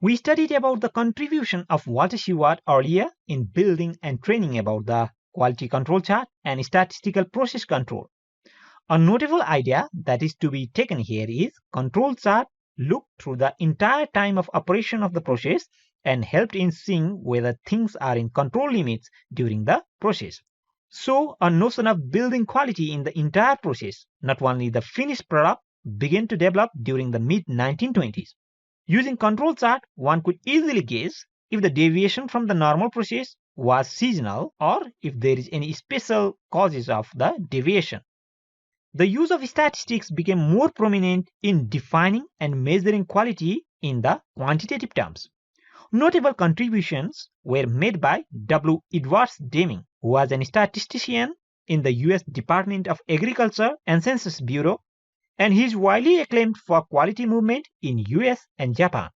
We studied about the contribution of Walter Shewhart earlier in building and training about the quality control chart and statistical process control. A notable idea that is to be taken here is control chart looked through the entire time of operation of the process and helped in seeing whether things are in control limits during the process. So a notion of building quality in the entire process, not only the finished product, began to develop during the mid-1920s. Using control chart, one could easily guess if the deviation from the normal process was seasonal or if there is any special causes of the deviation. The use of statistics became more prominent in defining and measuring quality in the quantitative terms. Notable contributions were made by W. Edwards Deming, who was a statistician in the US Department of Agriculture and Census Bureau, and he is widely acclaimed for quality movement in US and Japan.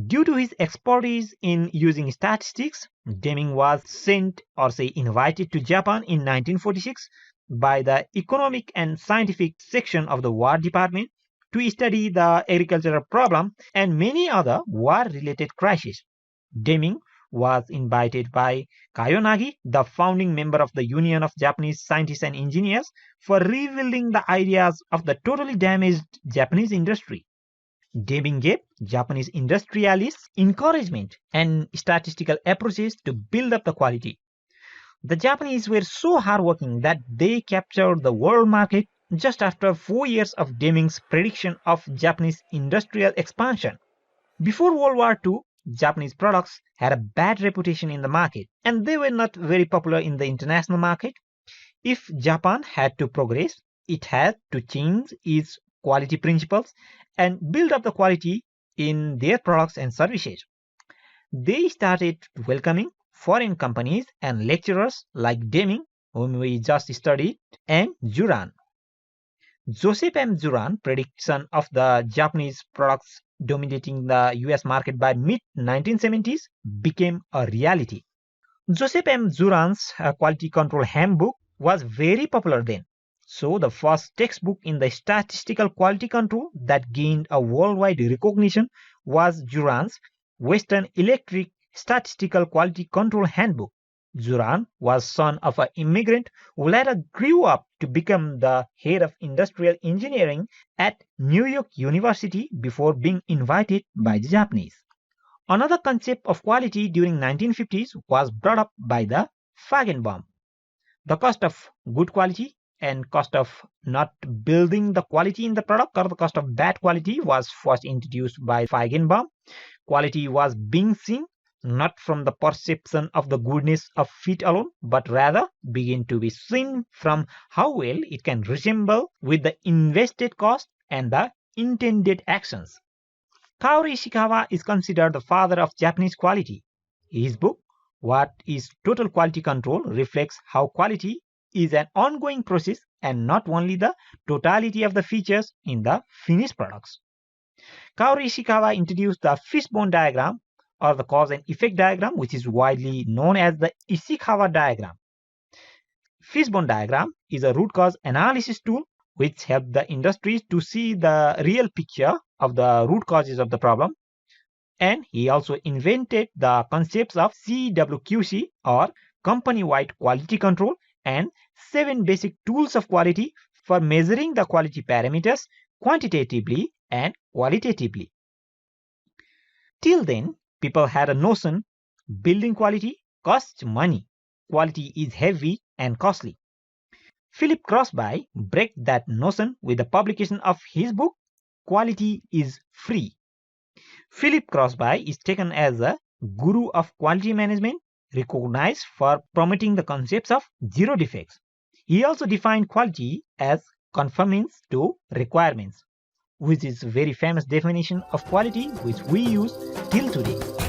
Due to his expertise in using statistics, Deming was invited to Japan in 1946 by the Economic and Scientific section of the War Department to study the agricultural problem and many other war-related crises. Deming was invited by Kayonagi, the founding member of the Union of Japanese Scientists and Engineers, for rebuilding the ideas of the totally damaged Japanese industry. Deming gave Japanese industrialists encouragement and statistical approaches to build up the quality. The Japanese were so hardworking that they captured the world market just after 4 years of Deming's prediction of Japanese industrial expansion. Before World War II, Japanese products had a bad reputation in the market and they were not very popular in the international market. If Japan had to progress, it had to change its quality principles and build up the quality in their products and services. They started welcoming foreign companies and lecturers like Deming, whom we just studied, and Juran. Joseph M. Juran prediction of the Japanese products dominating the US market by mid-1970s became a reality. Joseph M. Juran's quality control handbook was very popular then. So the first textbook in the statistical quality control that gained a worldwide recognition was Juran's Western Electric Statistical Quality Control Handbook. Juran was son of an immigrant who later grew up to become the head of industrial engineering at New York University before being invited by the Japanese. Another concept of quality during 1950s was brought up by the Feigenbaum. The cost of good quality and cost of not building the quality in the product, or the cost of bad quality, was first introduced by Feigenbaum. Quality was being seen not from the perception of the goodness of feet alone, but rather begin to be seen from how well it can resemble with the invested cost and the intended actions. Kaoru Ishikawa is considered the father of Japanese quality. His book, What is Total Quality Control, reflects how quality is an ongoing process and not only the totality of the features in the finished products. Kaoru Ishikawa introduced the fishbone diagram, or the cause and effect diagram, which is widely known as the Ishikawa diagram. Fishbone diagram is a root cause analysis tool which helps the industries to see the real picture of the root causes of the problem. And he also invented the concepts of CWQC, or company-wide quality control, and 7 basic tools of quality for measuring the quality parameters quantitatively and qualitatively. Till then, people had a notion building quality costs money. Quality is heavy and costly. Philip Crosby broke that notion with the publication of his book, Quality is Free. Philip Crosby is taken as a guru of quality management, recognized for promoting the concepts of zero defects. He also defined quality as conformance to requirements, which is a very famous definition of quality which we use till today.